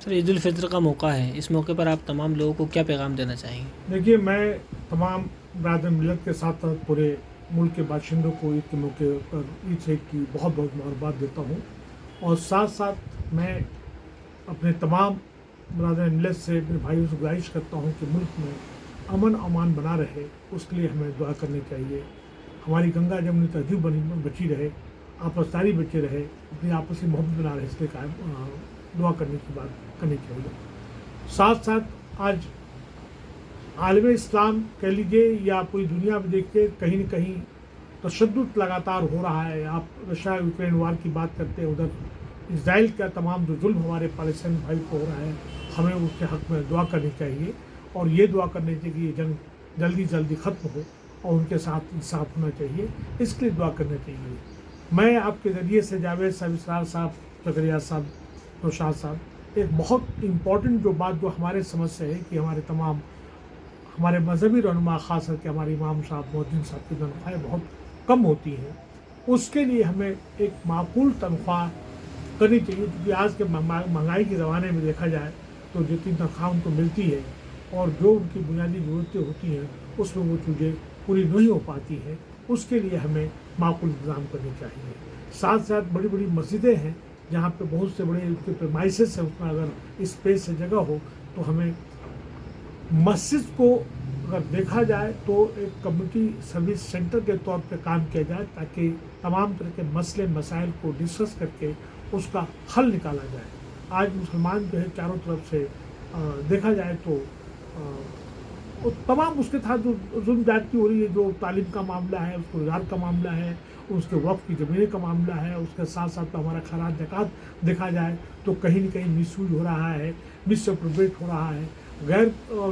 سر عید الفطر کا موقع ہے، اس موقع پر آپ تمام لوگوں کو کیا پیغام دینا چاہیں گے؟ دیکھیے، میں تمام برادر ملت کے ساتھ ساتھ پورے ملک کے باشندوں کو عید کے موقع پر عید سے کی بہت بہت مبارکباد دیتا ہوں، اور ساتھ ساتھ میں اپنے تمام برادر ملت سے، اپنے بھائیوں سے گزارش کرتا ہوں کہ ملک میں امن امان بنا رہے، اس کے لیے ہمیں دعا کرنی چاہیے. ہماری گنگا جمنی تہذیب بچی رہے، آپس داری بچے رہے، اپنی آپسی محبت بنا رہے، اس لیے دعا کرنے کی بات کرنی چاہیے. ساتھ ساتھ آج عالم اسلام کہہ لیجیے یا پوری دنیا میں دیکھتے کہیں نہ کہیں تشدد لگاتار ہو رہا ہے. آپ رشیا یوکرین وار کی بات کرتے ہیں، ادھر اسرائیل کا تمام جو ظلم ہمارے پالیسین بھائی کو ہو رہا ہے، ہمیں اس کے حق میں دعا کرنی چاہیے، اور یہ دعا کرنی چاہیے کہ یہ جنگ جلدی ختم ہو اور ان کے ساتھ انصاف ہونا چاہیے، اس کے لیے دعا کرنا چاہیے. میں آپ کے ذریعے سے جاوید صاحب، اسرار صاحب، زکریا صاحب، نوشاد صاحب، ایک بہت امپورٹنٹ جو بات جو ہمارے سمجھ سے ہے کہ ہمارے مذہبی رہنما، خاص کر کے ہمارے امام صاحب، مؤذن صاحب کی تنخواہیں بہت کم ہوتی ہیں، اس کے لیے ہمیں ایک معقول تنخواہ کرنی چاہیے. کیونکہ آج کے مہنگائی کے زمانے میں دیکھا جائے تو جتنی تنخواہ ان کو ملتی ہے اور جو ان کی بنیادی ضرورتیں ہوتی ہیں اس میں وہ چیزیں پوری نہیں ہو پاتی ہیں، اس کے لیے ہمیں معقول انتظام کرنے چاہیے. ساتھ ساتھ بڑی بڑی مسجدیں ہیں جہاں پہ بہت سے بڑے ان کے پریمائسز ہیں، اس میں اگر اسپیس سے جگہ ہو تو ہمیں مسجد کو اگر دیکھا جائے تو ایک کمیونٹی سروس سینٹر کے طور پہ کام کیا جائے، تاکہ تمام طرح کے مسئلے مسائل کو ڈسکس کر کے اس کا حل نکالا جائے. آج مسلمان جو ہے چاروں طرف سے دیکھا جائے تو تمام اس کے ساتھ جو ظلم زیادتی ہو رہی ہے، جو تعلیم کا معاملہ ہے، اس کو روزگار کا معاملہ ہے، اس کے وقت کی زمینیں کا معاملہ ہے، اس کے ساتھ ساتھ ہمارا خراج زکوٰۃ دیکھا جائے تو کہیں نہ کہیں مس یوز ہو رہا ہے، مس اپروپریٹ ہو رہا ہے. غیر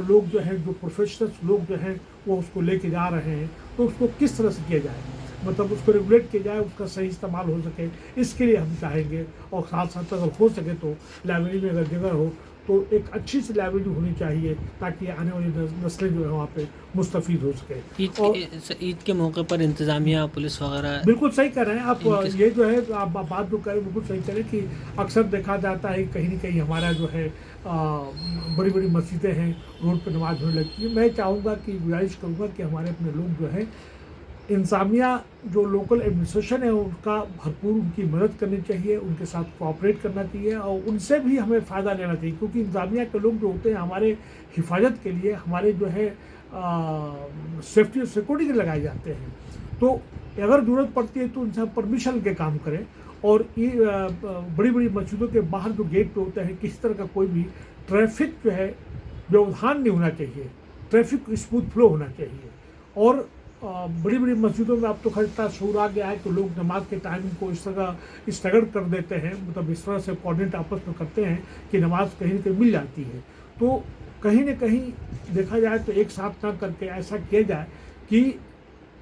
لوگ جو ہیں، جو پروفیشنلس لوگ جو ہیں وہ اس کو لے کے جا رہے ہیں، تو اس کو کس طرح سے کیا جائے، مطلب اس کو ریگولیٹ کیا جائے، اس کا صحیح استعمال ہو سکے، اس کے لیے ہم چاہیں گے. اور ساتھ ساتھ اگر ہو سکے تو لائبریری میں اگر جگہ ہو تو ایک اچھی سی لائبریری ہونی چاہیے، تاکہ آنے والی نسلیں جو ہے وہاں پہ مستفید ہو سکے. اور عید کے موقع پر انتظامیہ، پولیس وغیرہ بالکل صحیح کر رہے ہیں آپ. ان کے یہ جو ہے آپ بات جو کریں بالکل صحیح کریں کہ اکثر دیکھا جاتا ہے کہیں نہ کہیں ہمارا جو ہے بڑی بڑی مسجدیں ہیں، روڈ پہ نماز ہونے لگتی ہے. میں چاہوں گا کہ گزارش کروں گا کہ ہمارے اپنے لوگ جو ہیں، انتظامیہ جو لوکل ایڈمنسٹریشن ہے ان کا بھرپور ان کی مدد کرنی چاہیے، ان کے ساتھ کوآپریٹ کرنا چاہیے، اور ان سے بھی ہمیں فائدہ لینا چاہیے. کیونکہ انتظامیہ کے لوگ جو ہوتے ہیں ہمارے حفاظت کے لیے، ہمارے جو ہے سیفٹی اور سیکورٹی کے لگائے جاتے ہیں، تو اگر ضرورت پڑتی ہے تو ان سے پرمیشن کے کام کریں. اور یہ بڑی بڑی مسجدوں کے باہر جو گیٹ پہ ہوتا ہے، کسی طرح کا کوئی بھی ٹریفک جو ہے ویوہان نہیں ہونا چاہیے، ٹریفک اسموتھ فلو ہونا چاہیے. اور بڑی بڑی مسجدوں میں اب تو خیر اتنا شعور آ گیا ہے کہ لوگ نماز کے ٹائمنگ کو اس طرح اسٹیگرڈ کر دیتے ہیں، مطلب اس طرح سے کوآرڈینیٹ آپس میں کرتے ہیں کہ نماز کہیں نہ کہیں مل جاتی ہے. تو کہیں نہ کہیں دیکھا جائے تو ایک ساتھ نہ کر کے ایسا کیا جائے کہ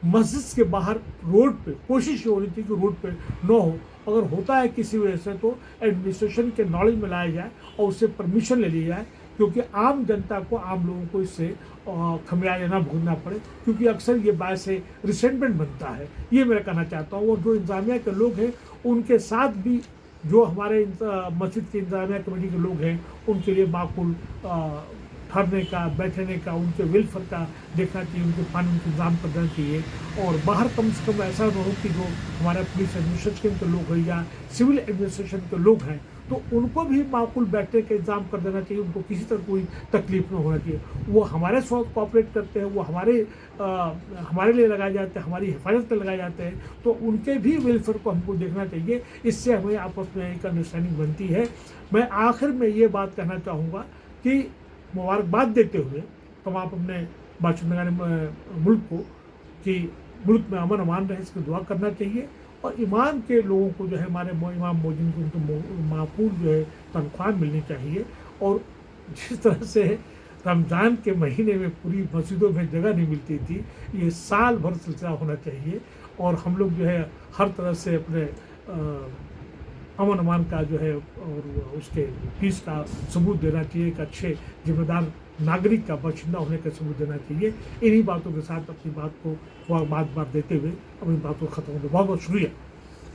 مسجد کے باہر روڈ پہ کوشش یہ ہونی چاہیے کہ روڈ پہ نہ ہو. اگر ہوتا ہے کسی وجہ سے تو ایڈمنسٹریشن کے نالج میں لایا جائے اور اس سے پرمیشن لے لی جائے، کیونکہ عام جنتا کو، عام لوگوں کو اس سے خمیازہ نہ بھگتنا پڑے، کیونکہ اکثر یہ باعث ریسنٹمنٹ بنتا ہے. یہ میں کہنا چاہتا ہوں. اور جو انتظامیہ کے لوگ ہیں ان کے ساتھ بھی جو ہمارے مسجد کی انتظامیہ کمیٹی کے لوگ ہیں ان کے لیے معقول ٹھہرنے کا، بیٹھنے کا، ان کے ویلفیئر کا دیکھنا چاہیے، ان کے پانی کا انتظام کرنا چاہیے. اور باہر کم سے کم ایسا نہ ہو کہ جو ہمارے پولیس ایڈمنسٹریشن کے لوگ ہیں یا سول ایڈمنسٹریشن کے لوگ ہیں تو ان کو بھی معقول بیٹھنے کا انتظام کر دینا چاہیے، ان کو کسی طرح کوئی تکلیف نہ ہونا چاہیے. وہ ہمارے ساتھ کوآپریٹ کرتے ہیں، وہ ہمارے لیے لگائے جاتے ہیں، ہماری حفاظت پہ لگائے جاتے ہیں، تو ان کے بھی ویلفیئر کو ہم کو دیکھنا چاہیے. اس سے ہمیں آپس میں ایک انڈرسٹینڈنگ بنتی ہے. میں آخر میں یہ بات کہنا چاہوں گا کہ مبارکباد دیتے ہوئے تمام اپنے باشندگان ملک کو کہ ملک میں امن امان رہے، اس کی دعا کرنا چاہیے. اور ایمان کے لوگوں کو جو ہے ہمارے امام موجن کو ان کو معقول جو ہے تنخواہ ملنی چاہیے. اور جس طرح سے رمضان کے مہینے میں پوری مسجدوں میں جگہ نہیں ملتی تھی، یہ سال بھر سلسلہ ہونا چاہیے. اور ہم لوگ جو ہے ہر طرح سے اپنے امن امان کا جو ہے اور اس کے پیس کا ثبوت دینا چاہیے، ایک اچھے ذمہ دار ناگرک کا باشندہ ہونے کا ثبوت دینا چاہیے. انہی باتوں کے ساتھ اپنی بات کو بات دیتے ہوئے اپنی بات کو ختم کروں. بہت بہت شکریہ.